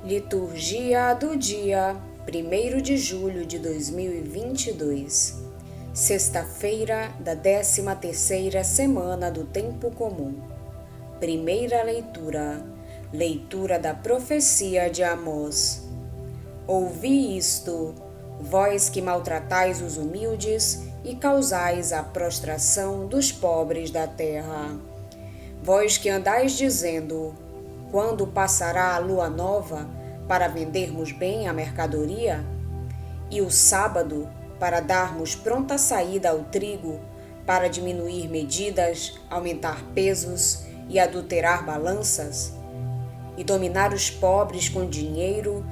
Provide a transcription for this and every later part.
Liturgia do dia 1º de julho de 2022, sexta-feira da 13ª semana do Tempo Comum. Primeira leitura, leitura da profecia de Amós. Ouvi isto, vós que maltratais os humildes e causais a prostração dos pobres da terra. Vós que andais dizendo: quando passará a lua nova, para vendermos bem a mercadoria? E o sábado, para darmos pronta saída ao trigo, para diminuir medidas, aumentar pesos e adulterar balanças? E dominar os pobres com dinheiro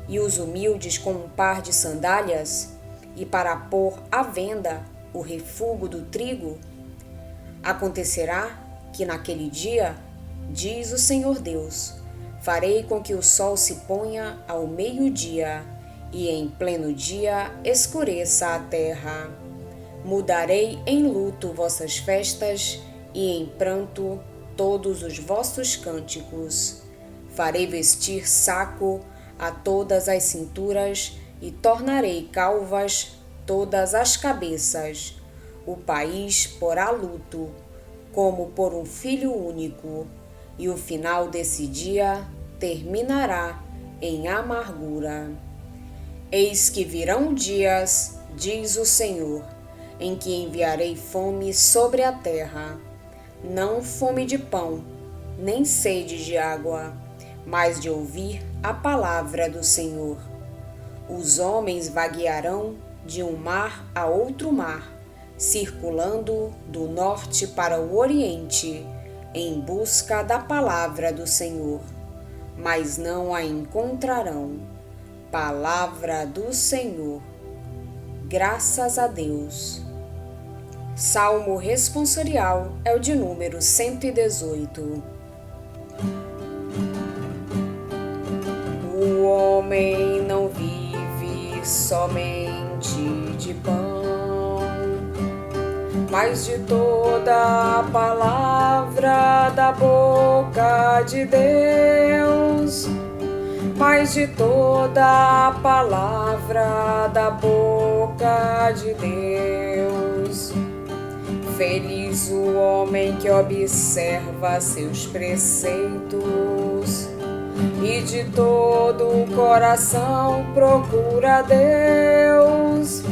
e os humildes com um par de sandálias? E para pôr à venda o refúgio do trigo? Acontecerá que naquele dia, diz o Senhor Deus, farei com que o sol se ponha ao meio-dia e em pleno dia escureça a terra. Mudarei em luto vossas festas e em pranto todos os vossos cânticos. Farei vestir saco a todas as cinturas e tornarei calvas todas as cabeças. O país porá luto, como por um filho único, e o final desse dia terminará em amargura. Eis que virão dias, diz o Senhor, em que enviarei fome sobre a terra, não fome de pão, nem sede de água, mas de ouvir a palavra do Senhor. Os homens vaguearão de um mar a outro mar, circulando do norte para o oriente, em busca da palavra do Senhor, mas não a encontrarão. Palavra do Senhor. Graças a Deus. Salmo responsorial é o de número 118. O homem não vive somente de pão, mas de toda a palavra da boca de Deus, mas de toda a palavra da boca de Deus. Feliz o homem que observa seus preceitos e de todo o coração procura Deus.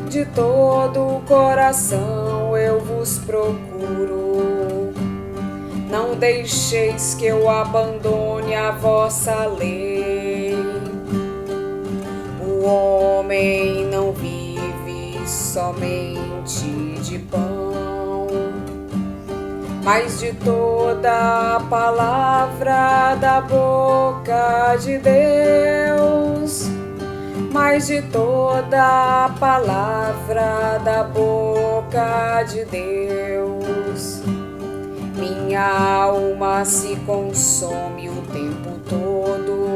De todo o coração eu vos procuro. Não deixeis que eu abandone a vossa lei. O homem não vive somente de pão, mas de toda a palavra da boca de Deus, mas de toda a palavra da boca de Deus. Minha alma se consome o tempo todo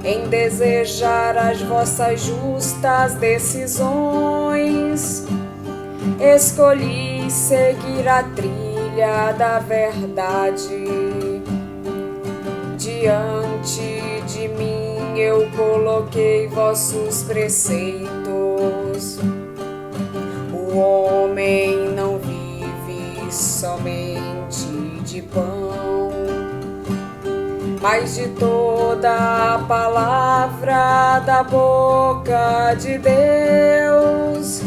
em desejar as vossas justas decisões. Escolhi seguir a trilha da verdade. Diante de mim eu coloquei vossos preceitos. O homem não vive somente de pão, mas de toda a palavra da boca de Deus,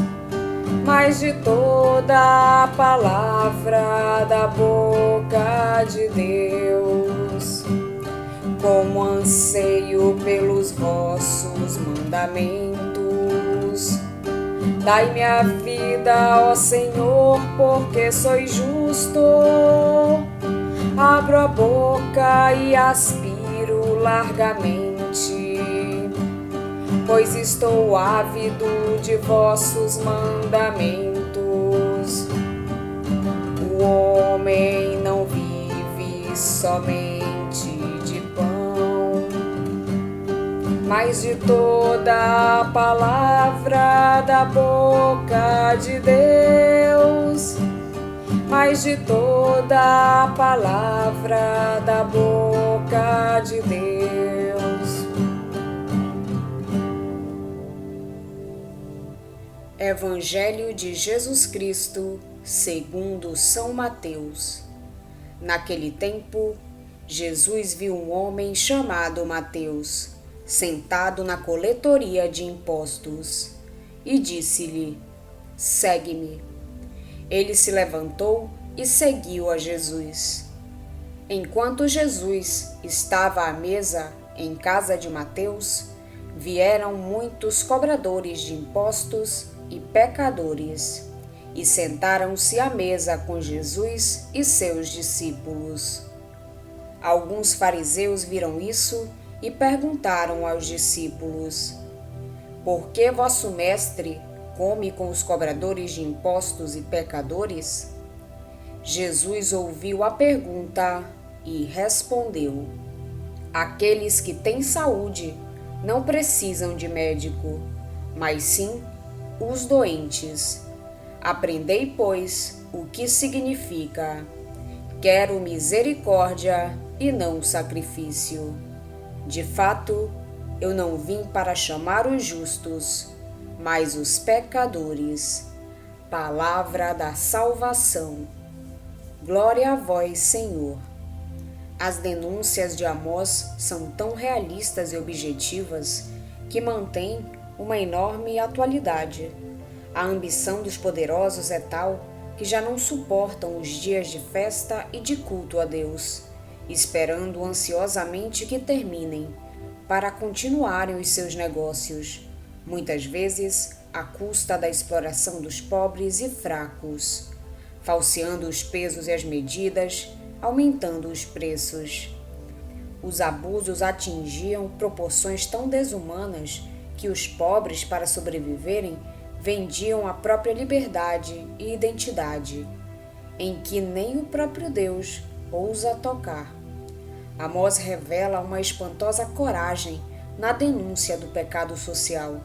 mas de toda a palavra da boca de Deus. Como anseio pelos vossos mandamentos, dai-me a vida, ó Senhor, porque sois justo. Abro a boca e aspiro largamente, pois estou ávido de vossos mandamentos. O homem não vive somente de pão, mas de toda a palavra da boca de Deus, mas de toda a palavra da boca de Deus. Evangelho de Jesus Cristo, segundo São Mateus. Naquele tempo, Jesus viu um homem chamado Mateus, sentado na coletoria de impostos, e disse-lhe: segue-me. Ele se levantou e seguiu a Jesus. Enquanto Jesus estava à mesa em casa de Mateus, vieram muitos cobradores de impostos e pecadores, e sentaram-se à mesa com Jesus e seus discípulos. Alguns fariseus viram isso e perguntaram aos discípulos: por que vosso mestre come com os cobradores de impostos e pecadores? Jesus ouviu a pergunta e respondeu: aqueles que têm saúde não precisam de médico, mas sim os doentes. Aprendei, pois, o que significa: quero misericórdia e não sacrifício. De fato, eu não vim para chamar os justos, mas os pecadores. Palavra da salvação. Glória a vós, Senhor. As denúncias de Amós são tão realistas e objetivas que mantêm uma enorme atualidade. A ambição dos poderosos é tal que já não suportam os dias de festa e de culto a Deus, esperando ansiosamente que terminem, para continuarem os seus negócios, muitas vezes à custa da exploração dos pobres e fracos, falseando os pesos e as medidas, aumentando os preços. Os abusos atingiam proporções tão desumanas que os pobres, para sobreviverem, vendiam a própria liberdade e identidade, em que nem o próprio Deus ousa tocar. Amós revela uma espantosa coragem na denúncia do pecado social.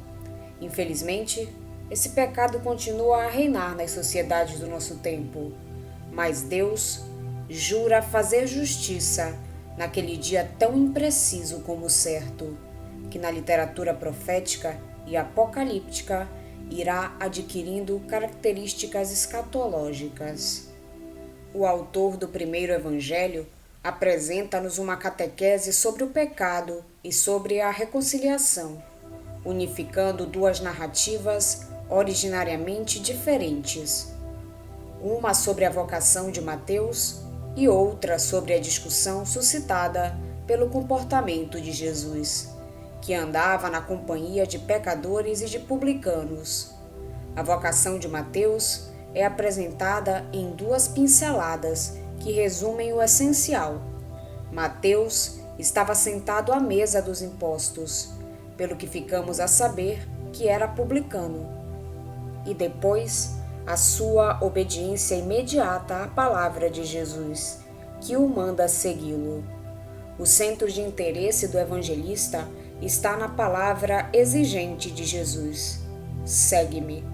Infelizmente, esse pecado continua a reinar nas sociedades do nosso tempo, mas Deus jura fazer justiça naquele dia tão impreciso como certo, que na literatura profética e apocalíptica irá adquirindo características escatológicas. O autor do primeiro evangelho apresenta-nos uma catequese sobre o pecado e sobre a reconciliação, unificando duas narrativas originariamente diferentes, uma sobre a vocação de Mateus e outra sobre a discussão suscitada pelo comportamento de Jesus, que andava na companhia de pecadores e de publicanos. A vocação de Mateus é apresentada em duas pinceladas que resumem o essencial. Mateus estava sentado à mesa dos impostos, pelo que ficamos a saber que era publicano. E depois, a sua obediência imediata à palavra de Jesus, que o manda segui-lo. O centro de interesse do evangelista está na palavra exigente de Jesus: segue-me.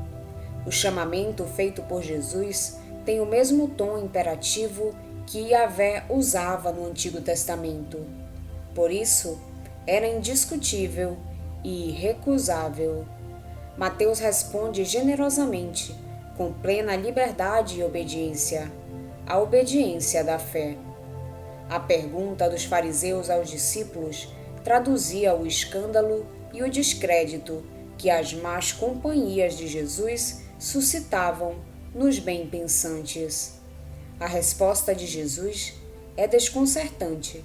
O chamamento feito por Jesus tem o mesmo tom imperativo que Yahvé usava no Antigo Testamento. Por isso, era indiscutível e irrecusável. Mateus responde generosamente, com plena liberdade e obediência, a obediência da fé. A pergunta dos fariseus aos discípulos traduzia o escândalo e o descrédito que as más companhias de Jesus suscitavam nos bem-pensantes. A resposta de Jesus é desconcertante.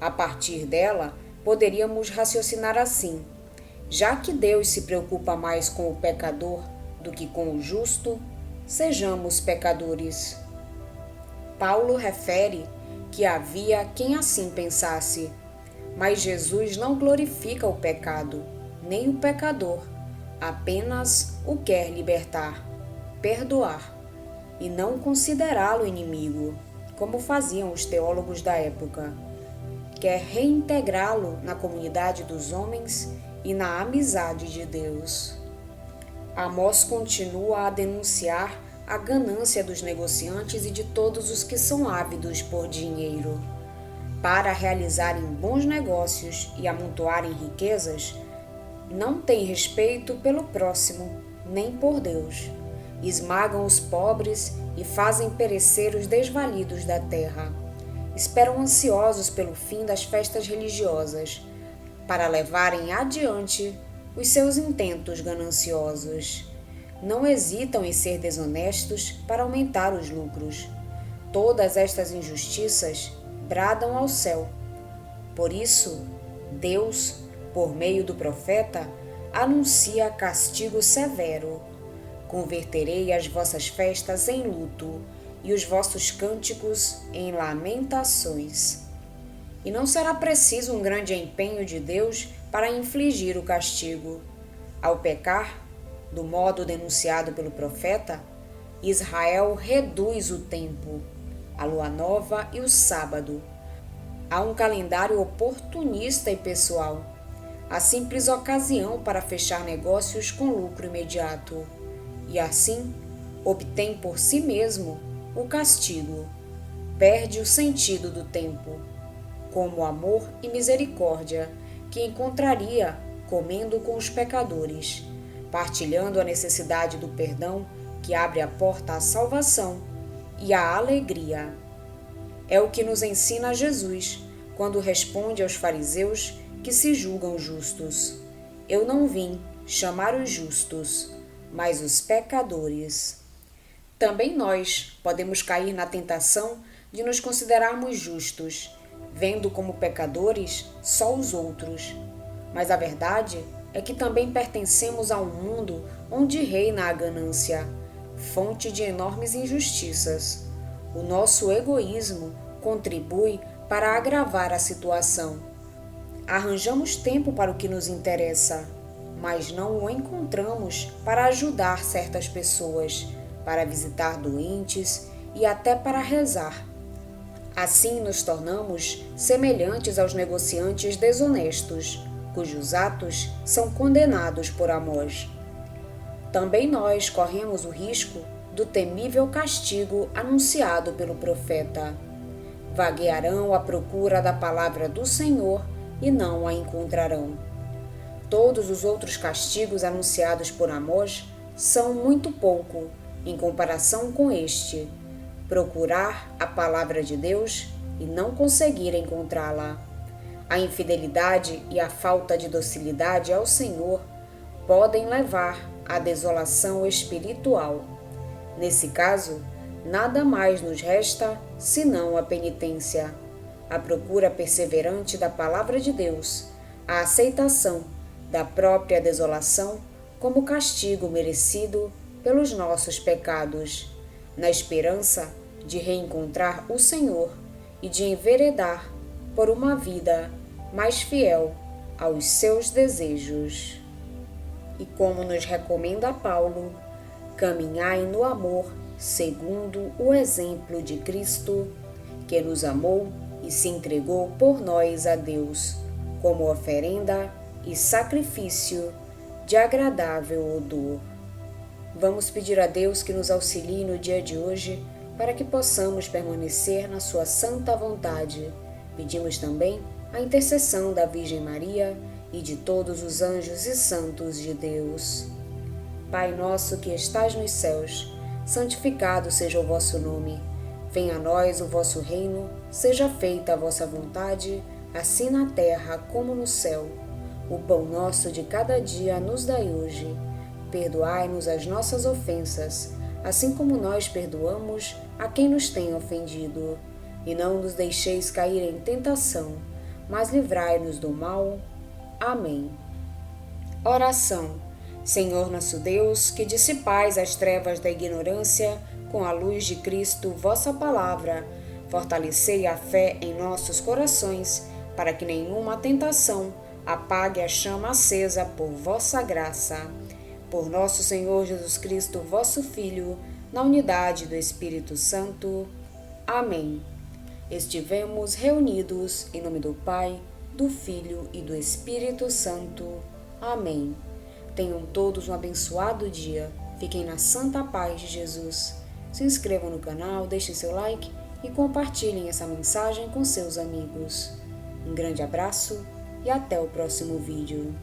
A partir dela, poderíamos raciocinar assim: já que Deus se preocupa mais com o pecador do que com o justo, sejamos pecadores. Paulo refere que havia quem assim pensasse, mas Jesus não glorifica o pecado, nem o pecador, apenas o quer libertar, perdoar, e não considerá-lo inimigo, como faziam os teólogos da época. Quer reintegrá-lo na comunidade dos homens e na amizade de Deus. Amós continua a denunciar a ganância dos negociantes e de todos os que são ávidos por dinheiro. para realizarem bons negócios e amontoarem riquezas, não têm respeito pelo próximo, nem por Deus. Esmagam os pobres e fazem perecer os desvalidos da terra. Esperam ansiosos pelo fim das festas religiosas, para levarem adiante os seus intentos gananciosos. Não hesitam em ser desonestos para aumentar os lucros. Todas estas injustiças bradam ao céu. Por isso, Deus, por meio do profeta, anuncia castigo severo. Converterei as vossas festas em luto e os vossos cânticos em lamentações. E não será preciso um grande empenho de Deus para infligir o castigo. Ao pecar, do modo denunciado pelo profeta, Israel reduz o tempo, a lua nova e o sábado, a um calendário oportunista e pessoal, a simples ocasião para fechar negócios com lucro imediato, e assim obtém por si mesmo o castigo, perde o sentido do tempo, como amor e misericórdia que encontraria comendo com os pecadores, partilhando a necessidade do perdão que abre a porta à salvação e à alegria. É o que nos ensina Jesus quando responde aos fariseus que se julgam justos: Eu não vim chamar os justos, mas os pecadores. Também nós podemos cair na tentação de nos considerarmos justos, vendo como pecadores só os outros. Mas a verdade é que também pertencemos a um mundo onde reina a ganância, fonte de enormes injustiças. O nosso egoísmo contribui para agravar a situação. Arranjamos tempo para o que nos interessa, mas não o encontramos para ajudar certas pessoas, para visitar doentes e até para rezar. Assim nos tornamos semelhantes aos negociantes desonestos, cujos atos são condenados por Amós. Também nós corremos o risco do temível castigo anunciado pelo profeta. Vaguearão à procura da palavra do Senhor e não a encontrarão. Todos os outros castigos anunciados por Amós são muito pouco em comparação com este: procurar a palavra de Deus e não conseguir encontrá-la. A infidelidade e a falta de docilidade ao Senhor podem levar à desolação espiritual. Nesse caso, nada mais nos resta senão a penitência, a procura perseverante da palavra de Deus, a aceitação da própria desolação como castigo merecido pelos nossos pecados, na esperança de reencontrar o Senhor e de enveredar por uma vida mais fiel aos seus desejos. E como nos recomenda Paulo, caminhai no amor segundo o exemplo de Cristo, que nos amou e se entregou por nós a Deus, como oferenda e sacrifício de agradável odor. Vamos pedir a Deus que nos auxilie no dia de hoje, para que possamos permanecer na sua santa vontade. Pedimos também a intercessão da Virgem Maria e de todos os anjos e santos de Deus. Pai nosso que estais nos céus, santificado seja o vosso nome. Venha a nós o vosso reino, seja feita a vossa vontade, assim na terra como no céu. O pão nosso de cada dia nos dai hoje. Perdoai-nos as nossas ofensas, assim como nós perdoamos a quem nos tem ofendido. E não nos deixeis cair em tentação, mas livrai-nos do mal. Amém. Oração. Senhor nosso Deus, que dissipais as trevas da ignorância com a luz de Cristo, vossa palavra, fortalecei a fé em nossos corações, para que nenhuma tentação apague a chama acesa por vossa graça. Por nosso Senhor Jesus Cristo, vosso Filho, na unidade do Espírito Santo. Amém. Estivemos reunidos em nome do Pai, do Filho e do Espírito Santo. Amém. Tenham todos um abençoado dia. Fiquem na santa paz de Jesus. Se inscrevam no canal, deixem seu like e compartilhem essa mensagem com seus amigos. Um grande abraço e até o próximo vídeo.